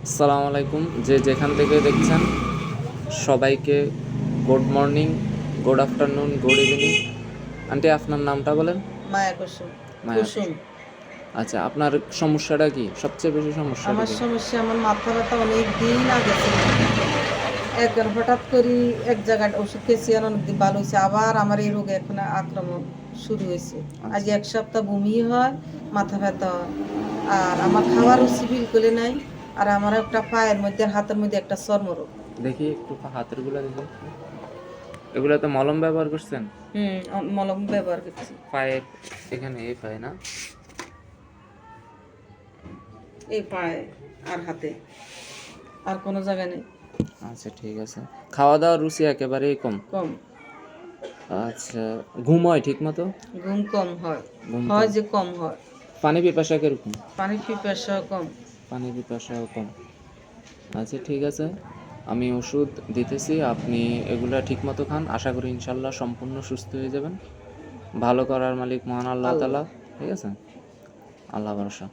আসসালামু আলাইকুম, যে যেখান থেকে দেখছেন সবাইকে good morning, good afternoon, good evening. Aunty, আপনার নামটা বলেন। মায়া কুসুম। মায়া কুসুম। কুসুম। আচ্ছা, আপনার সমস্যাটা কি? সবচেয়ে বেশি সমস্যাটা আমার কি? সমস্যা, আমার মাথা ব্যথা অনেক দিন আগে ছিল। একবার হঠাৎ করে এক জায়গায় ওষুধ খেয়েছি, আর অনেকদিন ভালো হয়েছে। আবার আমার এই রোগে এখন আক্রমণ শুরু হয়েছে। আজ আচ্ছা, এক সপ্তাহ বমি হয়, মাথা ব্যথা হয়, আর আমার খাওয়ার রুচি বিলকুল নাই। আর আমার একটা পায়ের মধ্যে আর হাতের মধ্যে একটা চর্মরোগ। দেখি একটু হাতের গুলা দেখি। এগুলা তো মলম ব্যবহার করছেন? মলম ব্যবহার করছি। পায়ের এখানে এই পায়ে না? এই পায়ে আর হাতে, আর কোনো জায়গায় নেই। আচ্ছা, ঠিক আছে। খাওয়া দাওয়ার রুচি একেবারেই কম? কম। আচ্ছা, ঘুম হয় ঠিক মতো? ঘুম কম হয়। ঘুম হয় কম। যে কম হয়। পানি পিপাসা কিরকম? পানির পিপাসা কম। পানি পিপাসাও কম। আচ্ছা, ঠিক আছে। আমি ওষুধ দিতেছি, আপনি এগুলা ঠিকমতো খান। আশা করি ইনশাল্লাহ সম্পূর্ণ সুস্থ হয়ে যাবেন। ভালো করার মালিক মহান আল্লাহ আল্লাহ। তাআলা। ঠিক আছে? আল্লাহ ভরসা।